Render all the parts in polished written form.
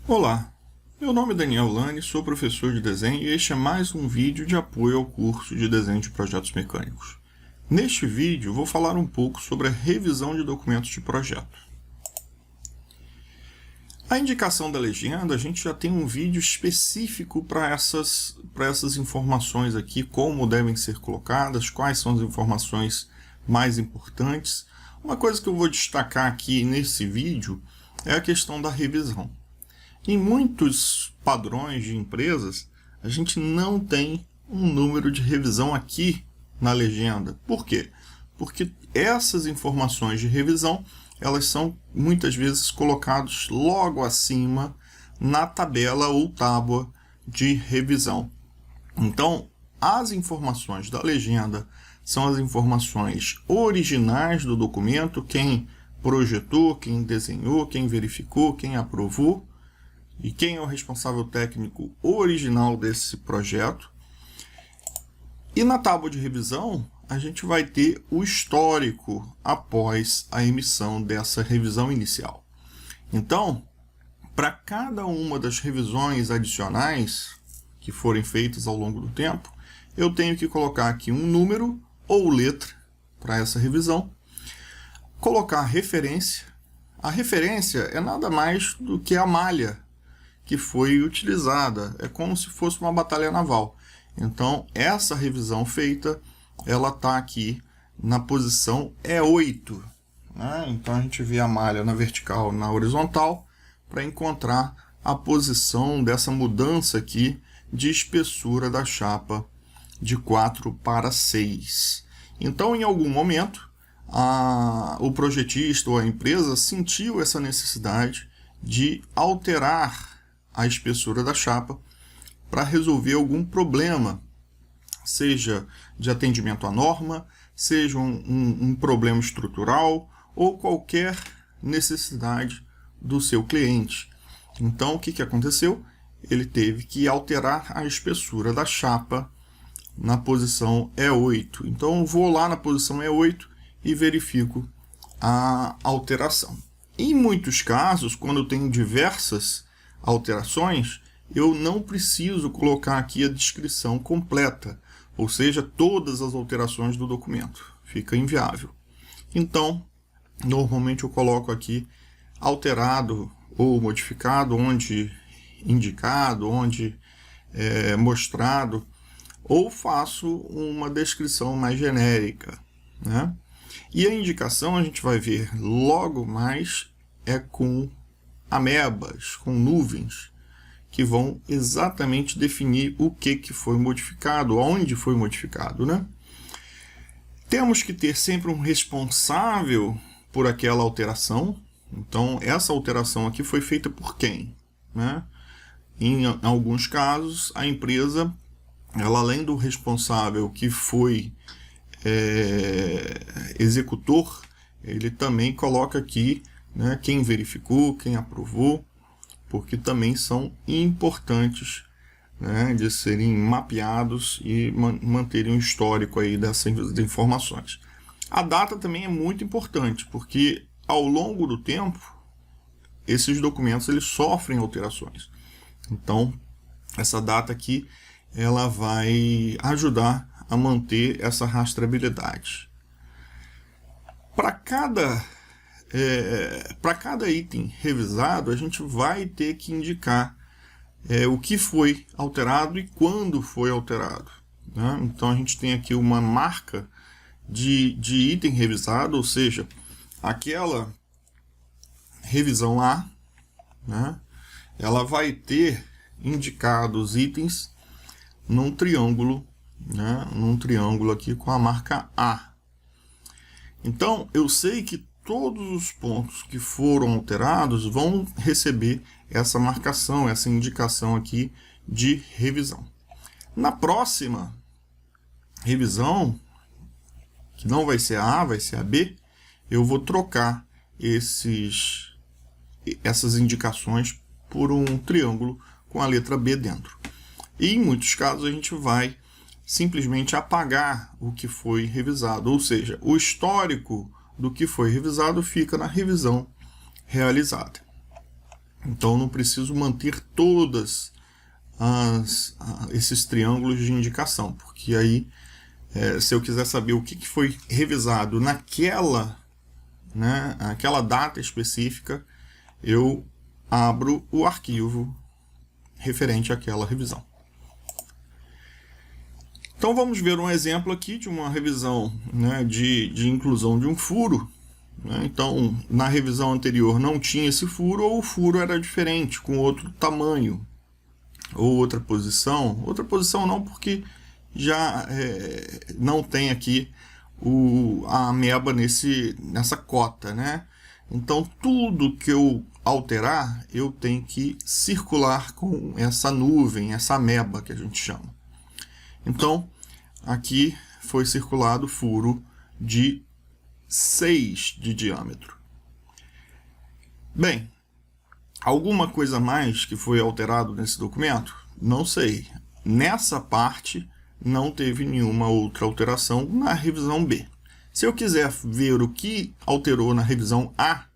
Olá, meu nome é Daniel Lani, sou professor de desenho e este é mais um vídeo de apoio ao curso de desenho de projetos mecânicos. Neste vídeo vou falar um pouco sobre a revisão de documentos de projeto. A indicação da legenda, a gente já tem um vídeo específico para essas informações aqui, como devem ser colocadas, quais são as informações mais importantes. Uma coisa que eu vou destacar aqui nesse vídeo é a questão da revisão. Em muitos padrões de empresas, a gente não tem um número de revisão aqui na legenda. Por quê? Porque essas informações de revisão, elas são muitas vezes colocadas logo acima na tabela ou tábua de revisão. Então, as informações da legenda são as informações originais do documento, quem projetou, quem desenhou, quem verificou, quem aprovou, e quem é o responsável técnico original desse projeto. E na tábua de revisão, a gente vai ter o histórico após a emissão dessa revisão inicial. Então, para cada uma das revisões adicionais que forem feitas ao longo do tempo, eu tenho que colocar aqui um número ou letra para essa revisão, colocar a referência. A referência é nada mais do que a malha que foi utilizada, é como se fosse uma batalha naval. Então, essa revisão feita, ela está aqui na posição E8. Né? Então, a gente vê a malha na vertical, na horizontal, para encontrar a posição dessa mudança aqui de espessura da chapa de 4 para 6. Então, em algum momento, o projetista ou a empresa sentiu essa necessidade de alterar a espessura da chapa para resolver algum problema, seja de atendimento à norma, seja um problema estrutural ou qualquer necessidade do seu cliente. Então, o que aconteceu? Ele teve que alterar a espessura da chapa na posição E8. Então, eu vou lá na posição E8 e verifico a alteração. Em muitos casos, quando eu tenho diversas alterações, eu não preciso colocar aqui a descrição completa, ou seja, todas as alterações do documento. Fica inviável. Então, normalmente eu coloco aqui alterado ou modificado, onde indicado, onde mostrado, ou faço uma descrição mais genérica, né? E a indicação a gente vai ver logo mais é com amebas, com nuvens, que vão exatamente definir o que foi modificado, onde foi modificado, né? Temos que ter sempre um responsável por aquela alteração. Então, essa alteração aqui foi feita por quem? Né? Em alguns casos, a empresa, ela, além do responsável que foi executor, ele também coloca aqui, né, quem verificou, quem aprovou, porque também são importantes, né, de serem mapeados e manterem um histórico aí dessas informações. A data também é muito importante, porque ao longo do tempo, esses documentos eles sofrem alterações. Então, essa data aqui, ela vai ajudar a manter essa rastreabilidade. Para cada item revisado, a gente vai ter que indicar o que foi alterado e quando foi alterado, né? Então, a gente tem aqui uma marca de item revisado, ou seja, aquela revisão A, né, ela vai ter indicado os itens num triângulo, né, num triângulo aqui com a marca A. Então, eu sei que todos os pontos que foram alterados vão receber essa marcação, essa indicação aqui de revisão. Na próxima revisão, que não vai ser a A, vai ser a B, eu vou trocar essas indicações por um triângulo com a letra B dentro. E em muitos casos a gente vai simplesmente apagar o que foi revisado, ou seja, o histórico do que foi revisado fica na revisão realizada. Então não preciso manter todas esses triângulos de indicação, porque aí se eu quiser saber o que foi revisado aquela data específica, eu abro o arquivo referente àquela revisão. Então vamos ver um exemplo aqui de uma revisão, né, de inclusão de um furo. Né? Então, na revisão anterior não tinha esse furo, ou o furo era diferente, com outro tamanho, ou outra posição. Outra posição não, porque já não tem aqui a ameba nessa cota, né? Então, tudo que eu alterar, eu tenho que circular com essa nuvem, essa ameba que a gente chama. Então, aqui foi circulado furo de 6 de diâmetro. Bem, alguma coisa mais que foi alterado nesse documento? Não sei. Nessa parte, não teve nenhuma outra alteração na revisão B. Se eu quiser ver o que alterou na revisão A,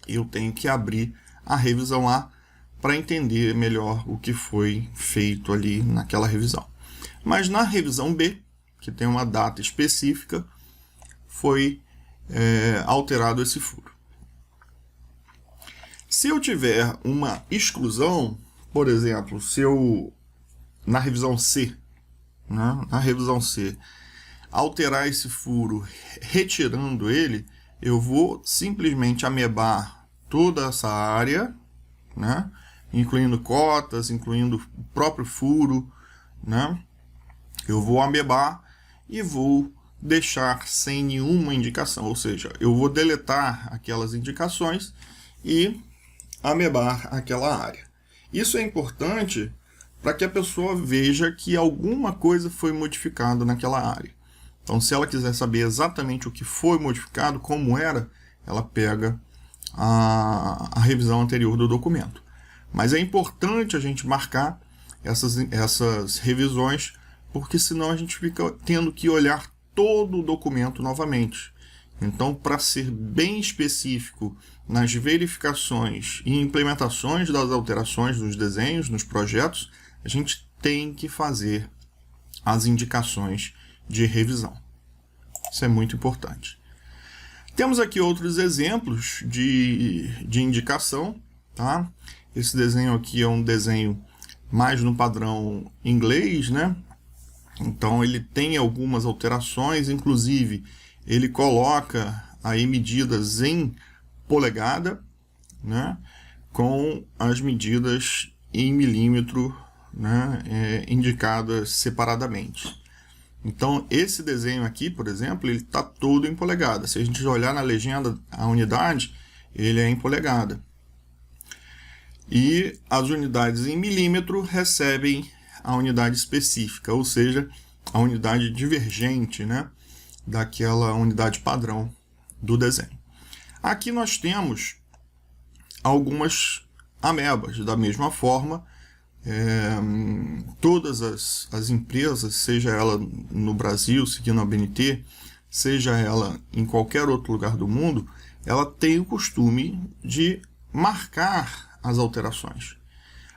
eu tenho que abrir a revisão A para entender melhor o que foi feito ali naquela revisão. Mas na revisão B, que tem uma data específica, foi alterado esse furo. Se eu tiver uma exclusão, por exemplo, se eu, na revisão C, alterar esse furo retirando ele, eu vou simplesmente amebar toda essa área, né, incluindo cotas, incluindo o próprio furo, né, eu vou amebar e vou deixar sem nenhuma indicação, ou seja, eu vou deletar aquelas indicações e amebar aquela área. Isso é importante para que a pessoa veja que alguma coisa foi modificada naquela área. Então, se ela quiser saber exatamente o que foi modificado, como era, ela pega a revisão anterior do documento. Mas é importante a gente marcar essas revisões, porque senão a gente fica tendo que olhar todo o documento novamente. Então, para ser bem específico nas verificações e implementações das alterações nos desenhos, nos projetos, a gente tem que fazer as indicações de revisão. Isso é muito importante. Temos aqui outros exemplos de indicação. Tá? Esse desenho aqui é um desenho mais no padrão inglês, né? Então ele tem algumas alterações, inclusive ele coloca aí medidas em polegada, né, com as medidas em milímetro, né, indicadas separadamente. Então esse desenho aqui, por exemplo, ele está todo em polegada. Se a gente olhar na legenda a unidade, ele é em polegada. E as unidades em milímetro recebem a unidade específica, ou seja, a unidade divergente, né, daquela unidade padrão do desenho. Aqui nós temos algumas amebas. Da mesma forma, todas as empresas, seja ela no Brasil, seguindo a BNT, seja ela em qualquer outro lugar do mundo, ela tem o costume de marcar as alterações.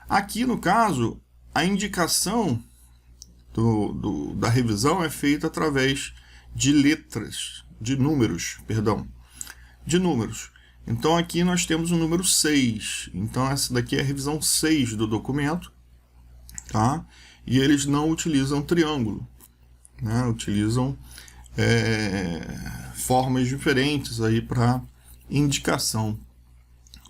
Aqui, no caso, a indicação da revisão é feita através de letras, de números. Então aqui nós temos o número 6. Então essa daqui é a revisão 6 do documento. Tá? E eles não utilizam triângulo, né? Utilizam formas diferentes aí para indicação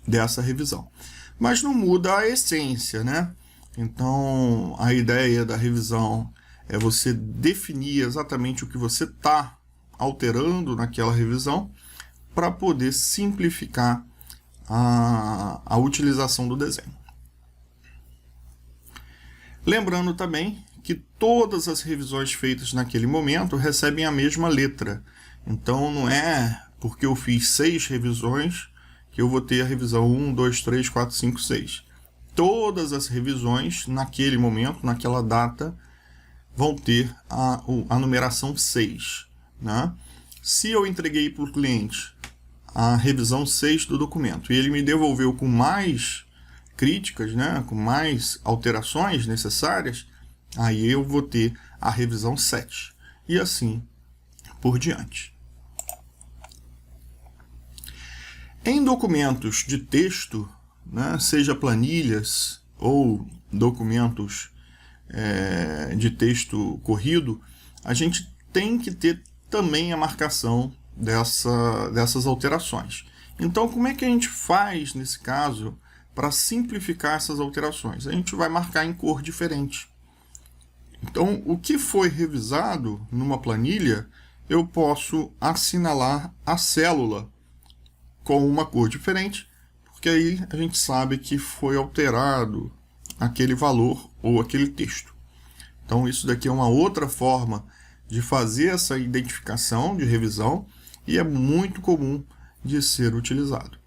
dessa revisão. Mas não muda a essência, né? Então, a ideia da revisão é você definir exatamente o que você está alterando naquela revisão para poder simplificar a utilização do desenho. Lembrando também que todas as revisões feitas naquele momento recebem a mesma letra. Então, não é porque eu fiz 6 revisões que eu vou ter a revisão 1, 2, 3, 4, 5, 6. Todas as revisões, naquele momento, naquela data, vão ter a numeração 6. Né? Se eu entreguei para o cliente a revisão 6 do documento e ele me devolveu com mais críticas, né, com mais alterações necessárias, aí eu vou ter a revisão 7 e assim por diante. Em documentos de texto, né, seja planilhas ou documentos de texto corrido, a gente tem que ter também a marcação dessas alterações. Então, como é que a gente faz nesse caso para simplificar essas alterações? A gente vai marcar em cor diferente. Então, o que foi revisado numa planilha, eu posso assinalar a célula com uma cor diferente, porque aí a gente sabe que foi alterado aquele valor ou aquele texto. Então, isso daqui é uma outra forma de fazer essa identificação de revisão e é muito comum de ser utilizado.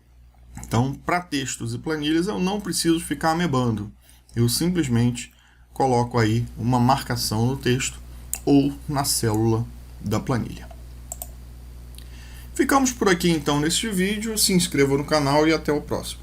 Então, para textos e planilhas, eu não preciso ficar amebando. Eu simplesmente coloco aí uma marcação no texto ou na célula da planilha. Ficamos por aqui então neste vídeo. Se inscreva no canal e até o próximo.